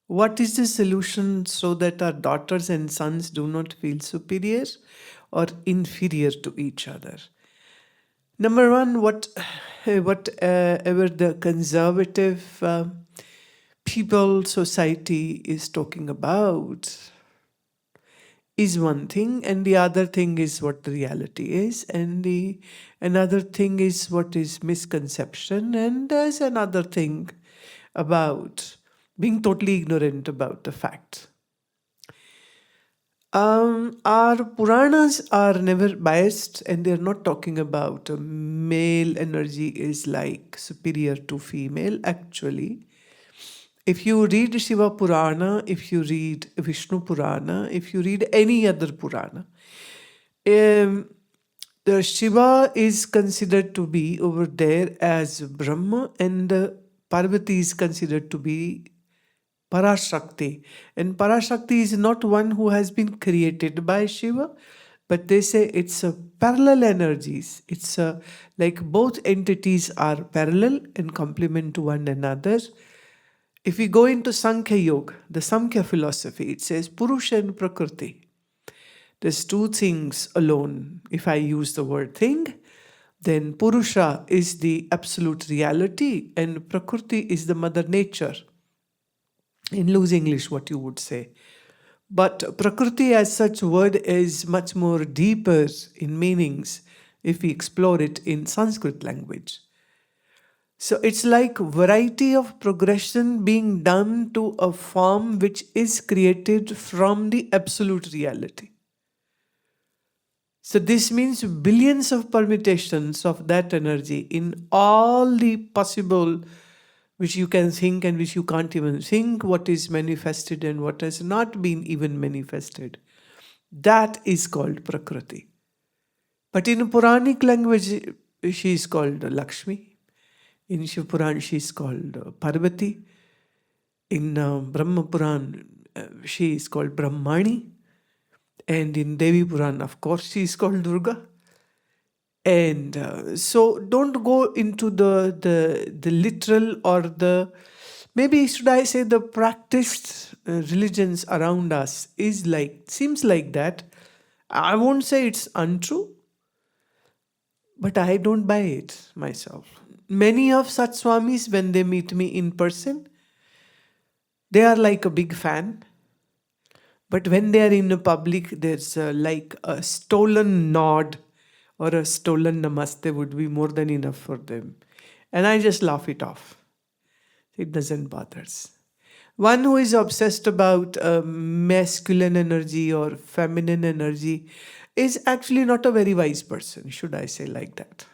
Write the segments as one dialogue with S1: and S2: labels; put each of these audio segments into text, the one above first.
S1: What is the solution so that our daughters and sons do not feel superior or inferior to each other? Number one, whatever the conservative people, society is talking about is one thing, and the other thing is what the reality is, and the another thing is what is misconception, and there's another thing about being totally ignorant about the fact. Our Puranas are never biased, and they're not talking about male energy is like superior to female. Actually, if you read Shiva Purana, if you read Vishnu Purana, if you read any other Purana, the Shiva is considered to be over there as Brahma, and Parvati is considered to be Parashakti. And Parashakti is not one who has been created by Shiva, but they say it's a parallel energies. It's like both entities are parallel and complement to one another. If we go into Sankhya Yoga, the Samkhya philosophy, it says Purusha and Prakriti. There's two things alone. If I use the word thing, then Purusha is the absolute reality and Prakriti is the mother nature. In loose English, what you would say. But Prakriti as such word is much more deeper in meanings if we explore it in Sanskrit language. So it's like variety of progression being done to a form which is created from the absolute reality. So this means billions of permutations of that energy in all the possible which you can think and which you can't even think, what is manifested and what has not been even manifested. That is called Prakriti. But in Puranic language, she is called Lakshmi. In Shiv Puran, she is called Parvati. In Brahma Puran, she is called Brahmani. And in Devi Puran, of course, she is called Durga. And so don't go into the literal or the, maybe should I say the practiced religions around us is like, seems like that. I won't say it's untrue, but I don't buy it myself. Many of such swamis, when they meet me in person, they are like a big fan. But when they are in the public, there's like a stolen nod or a stolen namaste would be more than enough for them. And I just laugh it off. It doesn't bother us. One who is obsessed about masculine energy or feminine energy is actually not a very wise person, should I say like that.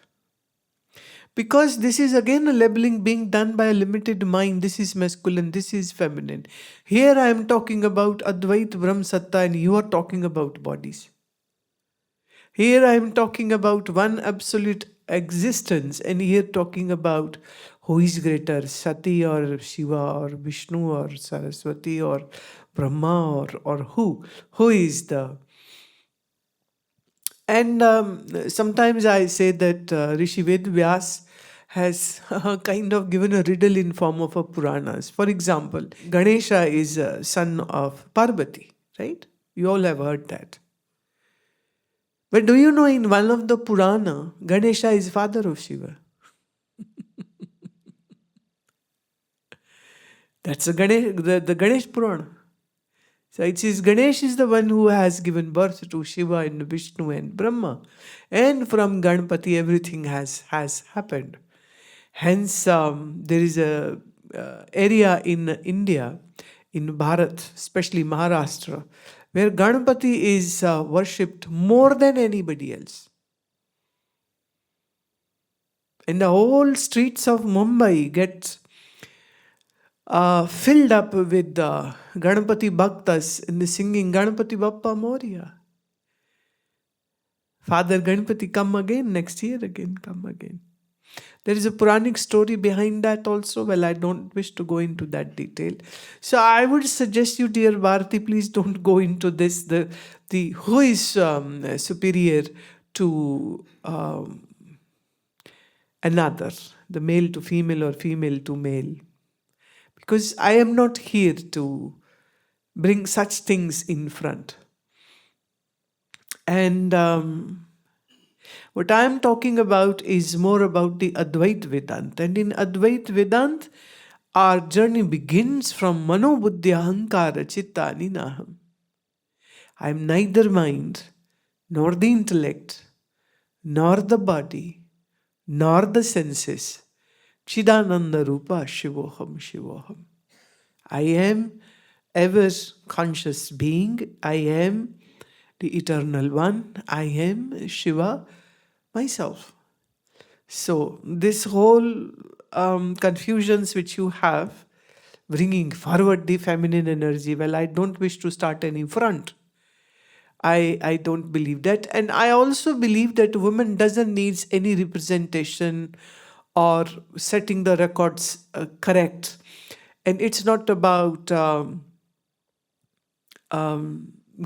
S1: Because this is again a labeling being done by a limited mind. This is masculine, this is feminine. Here I am talking about Advait Brahm Satta and you are talking about bodies. Here I am talking about one absolute existence and here talking about who is greater, Sati or Shiva or Vishnu or Saraswati or Brahma or who? Who is the... And sometimes I say that Rishi Vyas has kind of given a riddle in form of a Puranas. For example, Ganesha is a son of Parvati, right? You all have heard that. But do you know in one of the Purana, Ganesha is father of Shiva. That's the Ganesh Purana. So it says Ganesh is the one who has given birth to Shiva and Vishnu and Brahma. And from Ganpati everything has happened. Hence there is a area in India, in Bharat, especially Maharashtra, where Ganpati is worshipped more than anybody else. And the whole streets of Mumbai get filled up with Ganpati Bhaktas in the singing Ganpati Bappa Moria. Father Ganpati, come again, next year again, come again. There is a Puranic story behind that also. Well, I don't wish to go into that detail. So I would suggest you, dear Bharati, please don't go into this, the who is superior to another, the male to female or female to male. because I am not here to bring such things in front. And what I am talking about is more about the Advait Vedant. And in Advait Vedant, our journey begins from Mano Buddhi Ahankara Chitta Ninaham. I am neither mind, nor the intellect, nor the body, nor the senses. Chidananda Rupa Shivoham Shivoham. I am ever conscious being. I am the Eternal One. I am Shiva myself. So this whole confusions which you have, bringing forward the feminine energy, well, I don't wish to start any front. I don't believe that. And I also believe that woman doesn't need any representation or setting the records correct. And it's not about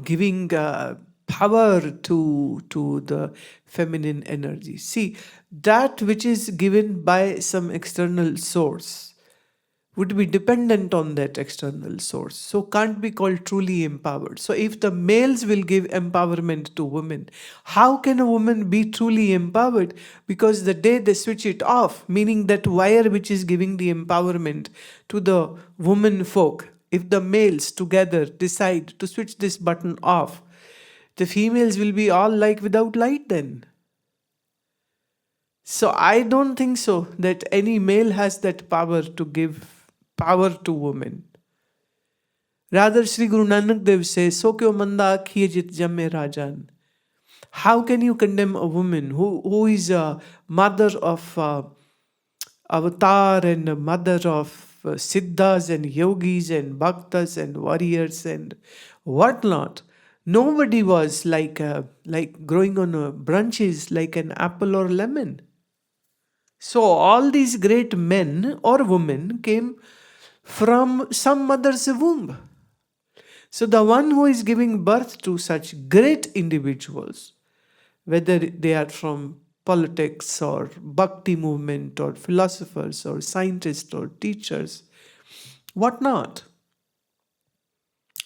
S1: giving power to the feminine energy. See, that which is given by some external source would be dependent on that external source, so can't be called truly empowered. So if the males will give empowerment to women, how can a woman be truly empowered? Because the day they switch it off, meaning that wire which is giving the empowerment to the woman folk, if the males together decide to switch this button off, the females will be all like without light then. So I don't think so that any male has that power to give power to women. Rather, Sri Guru Nanak Dev says, So kyo manda akhiye jit jamme rajan. How can you condemn a woman who is a mother of avatar and a mother of siddhas and yogis and bhaktas and warriors and whatnot? Nobody was like growing on branches like an apple or lemon. So all these great men or women came from some mother's womb. So the one who is giving birth to such great individuals, whether they are from politics or bhakti movement or philosophers or scientists or teachers, whatnot,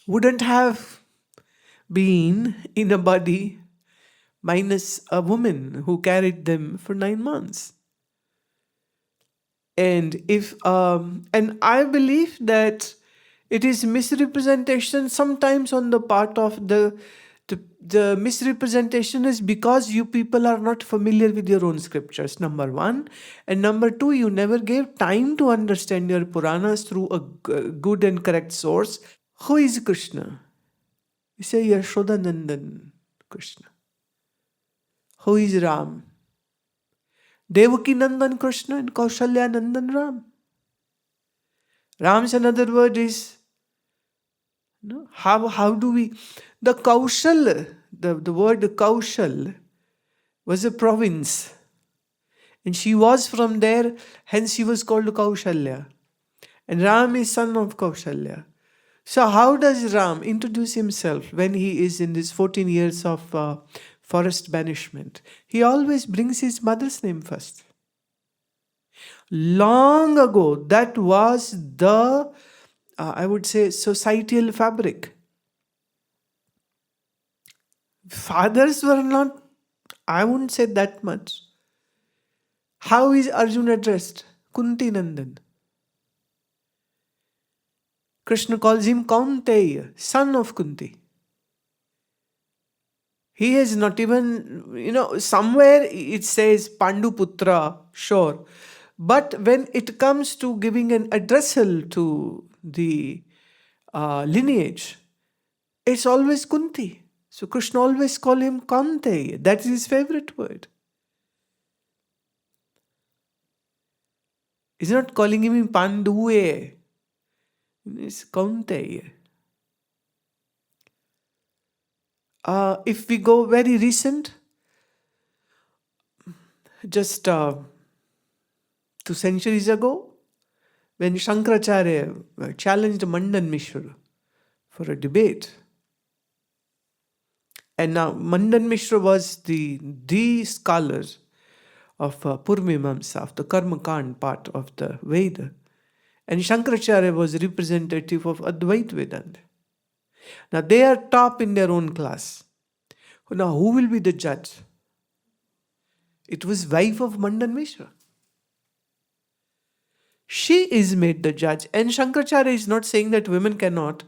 S1: wouldn't have been in a body minus a woman who carried them for 9 months. And and I believe that it is misrepresentation sometimes on the part of the misrepresentation is because you people are not familiar with your own scriptures, number one. And number two, you never gave time to understand your Puranas through a good and correct source. Who is Krishna? You say Yashodanandan Krishna. Who is Ram? Devaki Nandan Krishna and Kaushalya Nandan Ram. Ram's another word is, how do we, the Kaushal, the word Kaushal was a province. And she was from there, hence she was called Kaushalya. And Ram is son of Kaushalya. So how does Ram introduce himself when he is in this 14 years of forest banishment? He always brings his mother's name first. Long ago, that was the, I would say, societal fabric. Fathers were not, I wouldn't say that much. How is Arjuna addressed? Kunti Nandan. Krishna calls him Kaunteya, son of Kunti. He is not even, somewhere it says Pandu Putra, sure. But when it comes to giving an addressal to the lineage, it's always Kunti. So Krishna always call him Kaunteya. That is his favorite word. He's not calling him Pandue. It's Kaunteya. If we go very recent, just 2 centuries ago, when Shankaracharya challenged Mandan Mishra for a debate. And now Mandan Mishra was the scholar of Purmimamsa, of the Karma Kand part of the Veda. And Shankaracharya was representative of Advaita Vedanta. Now they are top in their own class. Now who will be the judge? It was wife of Mandan Mishra. She is made the judge. And Shankaracharya is not saying that women cannot.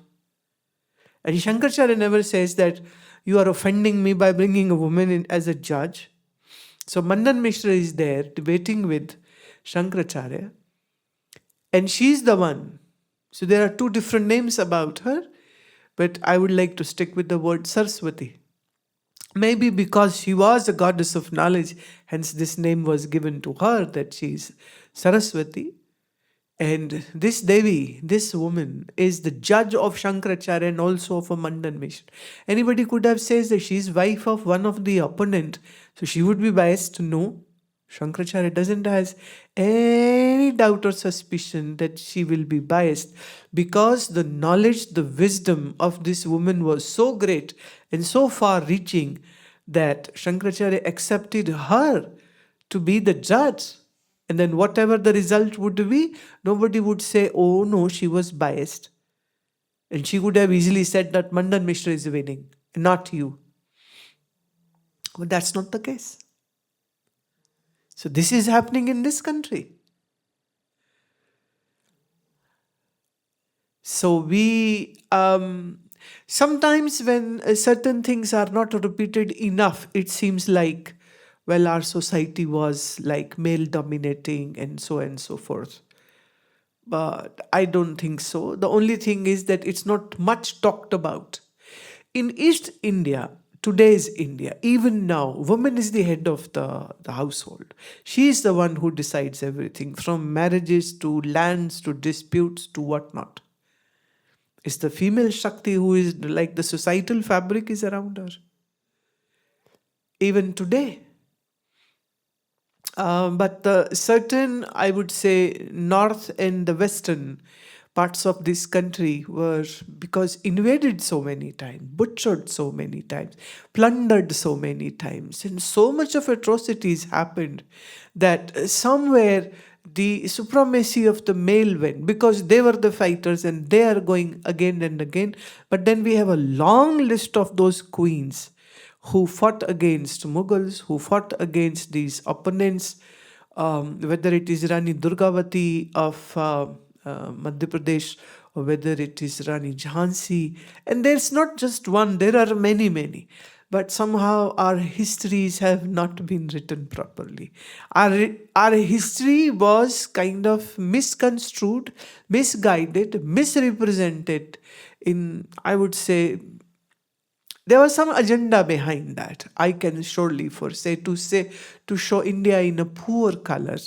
S1: And Shankaracharya never says that you are offending me by bringing a woman in as a judge. So Mandan Mishra is there debating with Shankaracharya. And she's the one. So there are two different names about her. But I would like to stick with the word Saraswati. Maybe because she was a goddess of knowledge, hence this name was given to her, that she is Saraswati. And this Devi, this woman, is the judge of Shankaracharya and also of a Mandan Mishra. Anybody could have said that she is wife of one of the opponent, so she would be biased. No, Shankaracharya doesn't have any doubt or suspicion that she will be biased, because the knowledge, the wisdom of this woman was so great and so far reaching that Shankaracharya accepted her to be the judge. And then whatever the result would be, nobody would say, oh no, she was biased. And she could have easily said that Mandan Mishra is winning, not you. But that's not the case. So this is happening in this country. So we, sometimes when certain things are not repeated enough, it seems like, well, our society was like male dominating and so forth. But I don't think so. The only thing is that it's not much talked about. In East India, today's India, even now, woman is the head of the household. She is the one who decides everything, from marriages to lands to disputes to whatnot. It's the female Shakti who is like the societal fabric is around her. Even today. But certain, I would say, north and the western parts of this country were, because invaded so many times, butchered so many times, plundered so many times, and so much of atrocities happened that somewhere the supremacy of the male went, because they were the fighters and they are going again and again. But then we have a long list of those queens who fought against Mughals, who fought against these opponents, whether it is Rani Durgavati of Madhya Pradesh, or whether it is Rani Jhansi. And there's not just one, there are many, many. But somehow our histories have not been written properly. Our history was kind of misconstrued, misguided, misrepresented in, I would say, there was some agenda behind that. I can surely foresay to show India in a poor color.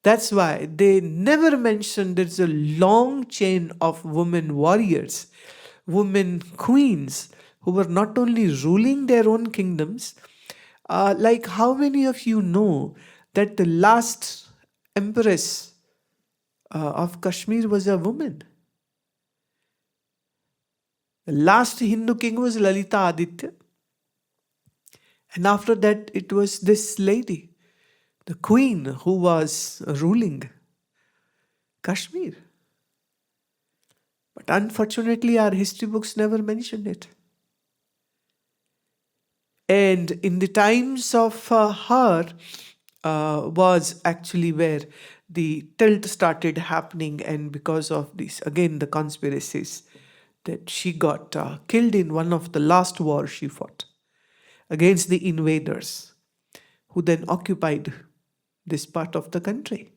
S1: That's why they never mentioned there's a long chain of women warriors, women queens, who were not only ruling their own kingdoms. Like how many of you know that the last empress of Kashmir was a woman? The last Hindu king was Lalita Aditya. And after that, it was this lady, the queen, who was ruling Kashmir. But unfortunately, our history books never mentioned it. And in the times of her was actually where the tilt started happening. And because of this, again, the conspiracies, that she got killed in one of the last wars she fought against the invaders who then occupied this part of the country.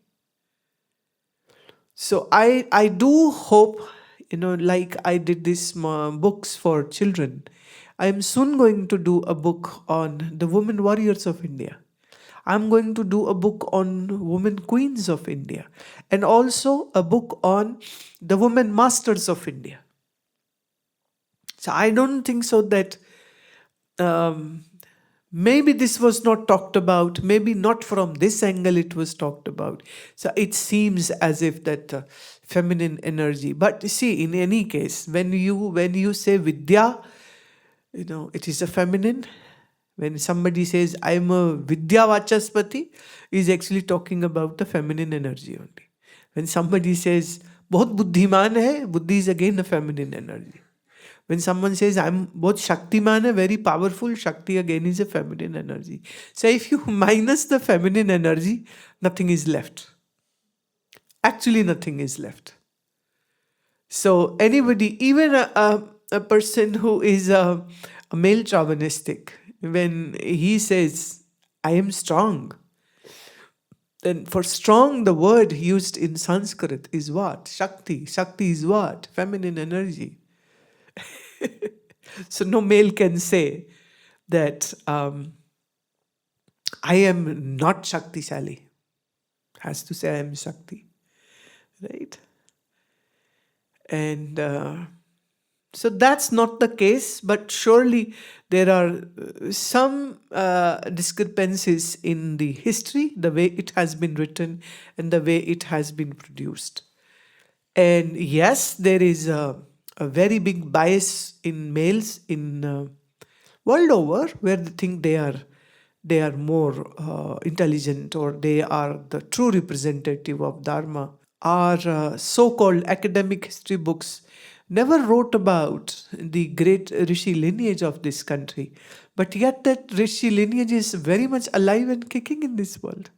S1: So I do hope, like I did these books for children, I am soon going to do a book on the women warriors of India. I'm going to do a book on women queens of India, and also a book on the women masters of India. So I don't think so that maybe this was not talked about, maybe not from this angle it was talked about. So it seems as if that feminine energy. But see, in any case, when you say Vidya, it is a feminine. When somebody says, I'm a Vidya Vachaspati, is actually talking about the feminine energy only. When somebody says, बहुत बुद्धिमान है, buddhi is again a feminine energy. When someone says, I'm बहुत शक्तिमान है, very powerful, Shakti again is a feminine energy. So if you minus the feminine energy, nothing is left. Actually, nothing is left. So anybody, even a person who is a male chauvinistic, when he says, I am strong, then for strong, the word used in Sanskrit is what? Shakti. Shakti is what? Feminine energy. So no male can say that I am not Shaktisali. Has to say I am Shakti. Right? And so that's not the case, but surely there are some discrepancies in the history, the way it has been written and the way it has been produced. And yes, there is a very big bias in males in world over, where they think they are more intelligent, or they are the true representative of Dharma. Our so-called academic history books never wrote about the great Rishi lineage of this country, but yet that Rishi lineage is very much alive and kicking in this world.